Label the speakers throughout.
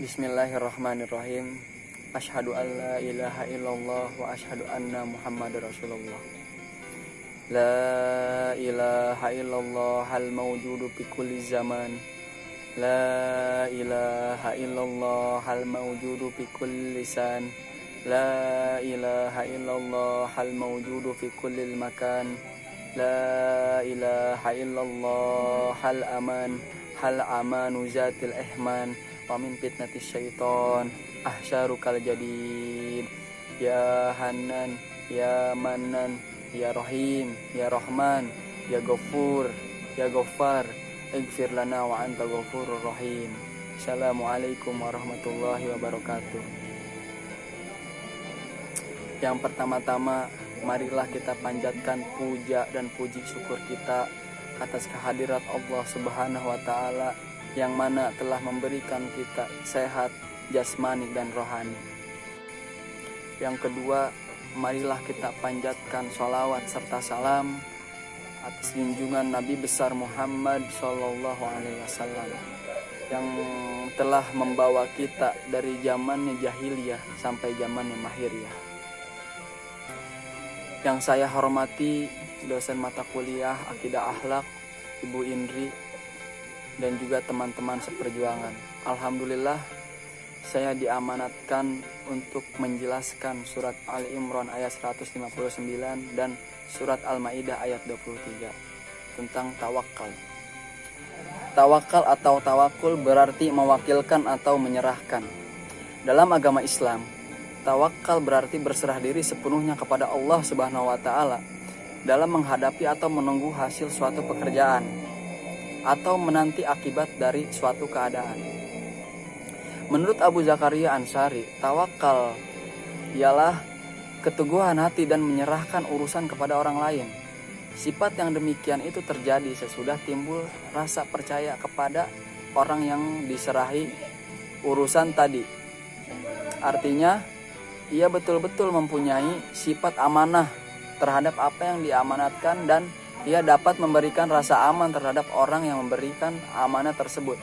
Speaker 1: Bismillahirrahmanirrahim. Asyhadu an la ilaha illallah wa asyhadu anna Muhammadar Rasulullah. La ilaha illallah al mawjudu fi kulli zaman. La ilaha illallah al mawjudu fi kulli lisan. La ilaha illallah al mawjudu fi kulli makan. La ilaha illallah al aman. Hal amanu zatil ihman wa min fitnatis syaiton ahsyarukal jadid. Ya Hanan, ya Manan, ya Rahim, ya Rahman, ya Ghafur, ya Ghaffar, ighfir lana wa anta ghafurur rahim. Assalamualaikum warahmatullahi wabarakatuh. Yang pertama-tama, marilah kita panjatkan puja dan puji syukur kita atas kehadirat Allah Subhanahu wa Ta'ala yang mana telah memberikan kita sehat jasmani dan rohani. Yang kedua, marilah kita panjatkan sholawat serta salam atas junjungan Nabi besar Muhammad Sallallahu Alaihi Wasallam yang telah membawa kita dari zamannya jahiliyah sampai zamannya mahiriyah. Yang saya hormati dosen mata kuliah Akidah Akhlak Ibu Indri dan juga teman-teman seperjuangan. Alhamdulillah saya diamanatkan untuk menjelaskan surat Ali Imran ayat 159 dan surat Al-Maidah ayat 23 tentang tawakal. Tawakal atau tawakul berarti mewakilkan atau menyerahkan. Dalam agama Islam, tawakal berarti berserah diri sepenuhnya kepada Allah Subhanahu wa Ta'ala dalam menghadapi atau menunggu hasil suatu pekerjaan atau menanti akibat dari suatu keadaan. Menurut Abu Zakaria Ansari, tawakal ialah keteguhan hati dan menyerahkan urusan kepada orang lain. Sifat yang demikian itu terjadi sesudah timbul rasa percaya kepada orang yang diserahi urusan tadi. Artinya, ia betul-betul mempunyai sifat amanah terhadap apa yang diamanatkan dan ia dapat memberikan rasa aman terhadap orang yang memberikan amanah tersebut.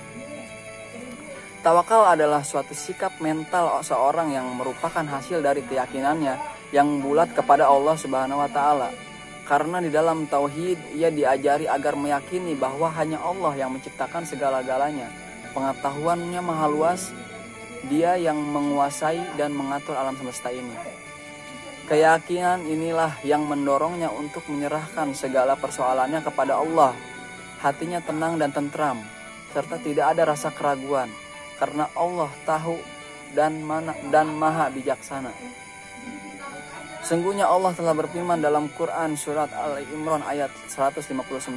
Speaker 1: Tawakal adalah suatu sikap mental seorang yang merupakan hasil dari keyakinannya yang bulat kepada Allah Subhanahu wa Ta'ala. Karena di dalam tauhid ia diajari agar meyakini bahwa hanya Allah yang menciptakan segala-galanya. Pengetahuannya maha luas, Dia yang menguasai dan mengatur alam semesta ini. Keyakinan inilah yang mendorongnya untuk menyerahkan segala persoalannya kepada Allah. Hatinya tenang dan tentram, serta tidak ada rasa keraguan, karena Allah tahu dan maha bijaksana. Sungguhnya Allah telah berfirman dalam Quran surat Ali Imran ayat 159,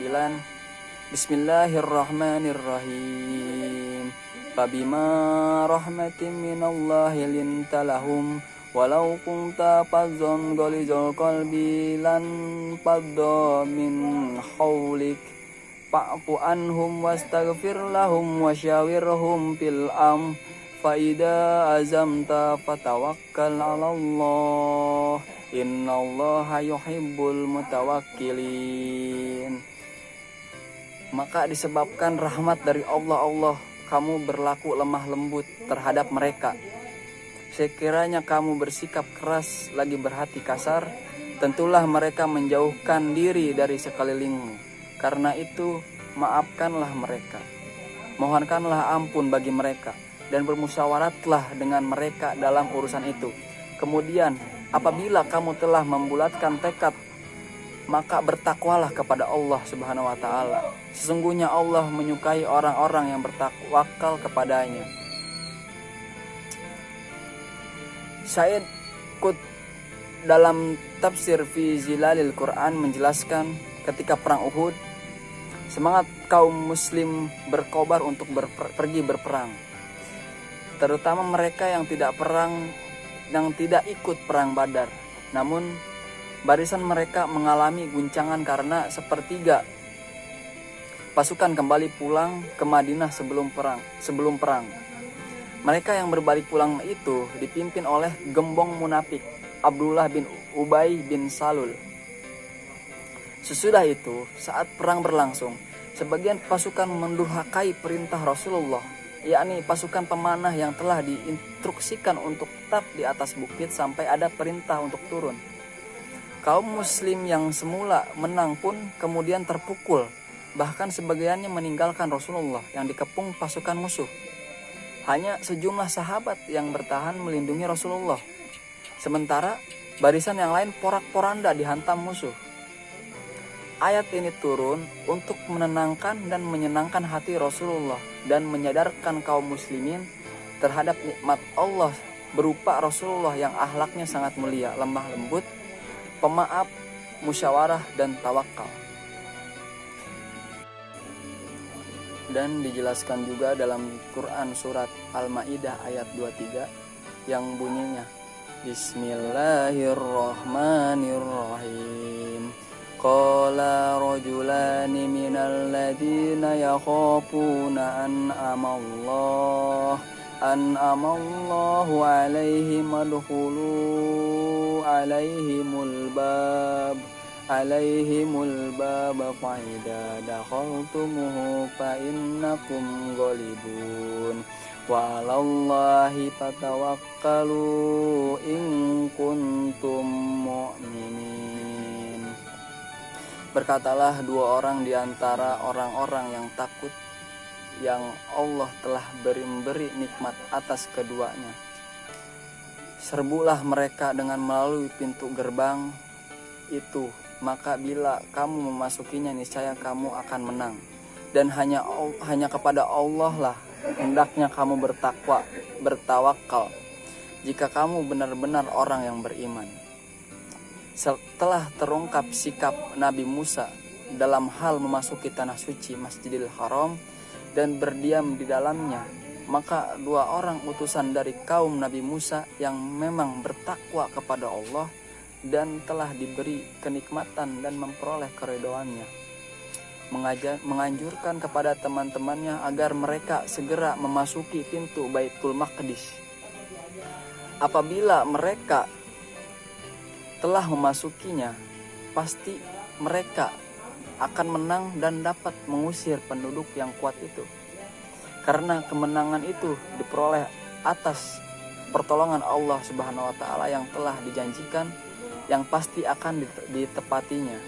Speaker 1: Bismillahirrahmanirrahim. Fabima rahmatin minallahi linta lahum walau kunta fazzan ghalizal qalbi lan fadda min hawlik fa'fu anhum wastaghfir lahum wasyawirhum fil fa idza azamta fatawakkal 'alallah innallaha yuhibbul mutawakkilin. Maka disebabkan rahmat dari Allah, kamu berlaku lemah lembut terhadap mereka. Sekiranya kamu bersikap keras lagi berhati kasar, tentulah mereka menjauhkan diri dari sekelilingmu. Karena itu, maafkanlah mereka. Mohonkanlah ampun bagi mereka dan bermusyawaratlah dengan mereka dalam urusan itu. Kemudian, apabila kamu telah membulatkan tekad, maka bertakwalah kepada Allah Subhanahu wa Ta'ala. Sesungguhnya Allah menyukai orang-orang yang bertakwakal kepadanya. Syed Qutb dalam tafsir fi Zilalil Quran menjelaskan ketika perang Uhud, semangat kaum muslim berkobar untuk pergi berperang. Terutama mereka yang tidak ikut perang Badar. Namun barisan mereka mengalami guncangan karena sepertiga pasukan kembali pulang ke Madinah sebelum perang. Mereka yang berbalik pulang itu dipimpin oleh gembong munafik Abdullah bin Ubay bin Salul. Sesudah itu, saat perang berlangsung, sebagian pasukan mendurhakai perintah Rasulullah yakni pasukan pemanah yang telah diinstruksikan untuk tetap di atas bukit sampai ada perintah untuk turun. Kaum muslim yang semula menang pun kemudian terpukul, bahkan sebagiannya meninggalkan Rasulullah yang dikepung pasukan musuh. Hanya sejumlah sahabat yang bertahan melindungi Rasulullah, sementara barisan yang lain porak-poranda dihantam musuh. Ayat ini turun untuk menenangkan dan menyenangkan hati Rasulullah dan menyadarkan kaum muslimin terhadap nikmat Allah berupa Rasulullah yang akhlaknya sangat mulia, lemah lembut, pemaaf, musyawarah, dan tawakal. Dan dijelaskan juga dalam Quran surat Al-Maidah ayat 23 yang bunyinya Bismillahirrahmanirrahim. Qala rajulani minal ladina yakhafuna an'amallahu alaihim adkhulu alaihimul bab fa idza dakhaltumuhu fa innakum ghalibun wa 'alallahi fatawakkalu in kuntum mu'minin. Berkatalah dua orang di antara orang-orang yang takut yang Allah telah beri nikmat atas keduanya. Serbulah mereka dengan melalui pintu gerbang itu, maka bila kamu memasukinya niscaya kamu akan menang. Dan hanya kepada Allah lah hendaknya kamu bertawakal jika kamu benar-benar orang yang beriman. Setelah terungkap sikap Nabi Musa dalam hal memasuki tanah suci Masjidil Haram dan berdiam di dalamnya, maka dua orang utusan dari kaum Nabi Musa yang memang bertakwa kepada Allah dan telah diberi kenikmatan dan memperoleh keridhoannya, menganjurkan kepada teman-temannya agar mereka segera memasuki pintu Baitul Maqdis. Apabila mereka telah memasukinya, pasti mereka akan menang dan dapat mengusir penduduk yang kuat itu. Karena kemenangan itu diperoleh atas pertolongan Allah Subhanahu wa taala yang telah dijanjikan, yang pasti akan ditepatinya.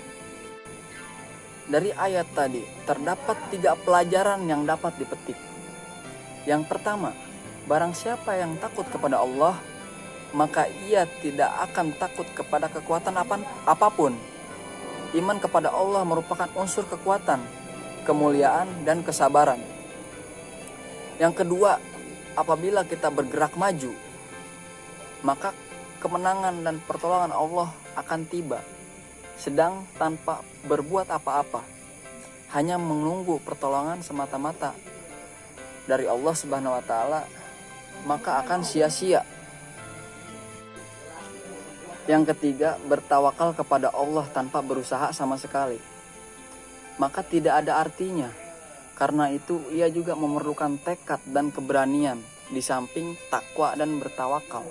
Speaker 1: Dari ayat tadi terdapat 3 pelajaran yang dapat dipetik. Yang pertama, barang siapa yang takut kepada Allah, maka ia tidak akan takut kepada kekuatan apapun. Iman kepada Allah merupakan unsur kekuatan, kemuliaan, dan kesabaran. Yang kedua, apabila kita bergerak maju, maka kemenangan dan pertolongan Allah akan tiba, sedang tanpa berbuat apa-apa, hanya menunggu pertolongan semata-mata dari Allah Subhanahu wa taala, maka akan sia-sia. Yang ketiga, bertawakal kepada Allah tanpa berusaha sama sekali, maka tidak ada artinya. Karena itu ia juga memerlukan tekad dan keberanian di samping takwa dan bertawakal.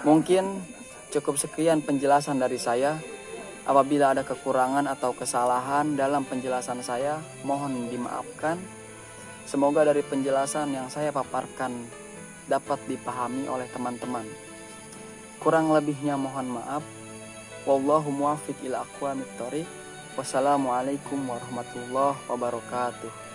Speaker 1: Mungkin cukup sekian penjelasan dari saya. Apabila ada kekurangan atau kesalahan dalam penjelasan saya, mohon dimaafkan. Semoga dari penjelasan yang saya paparkan dapat dipahami oleh teman-teman. Kurang lebihnya mohon maaf. Wallahu muwaffiq ila aqwamit thoriq. Wassalamualaikum warahmatullahi wabarakatuh.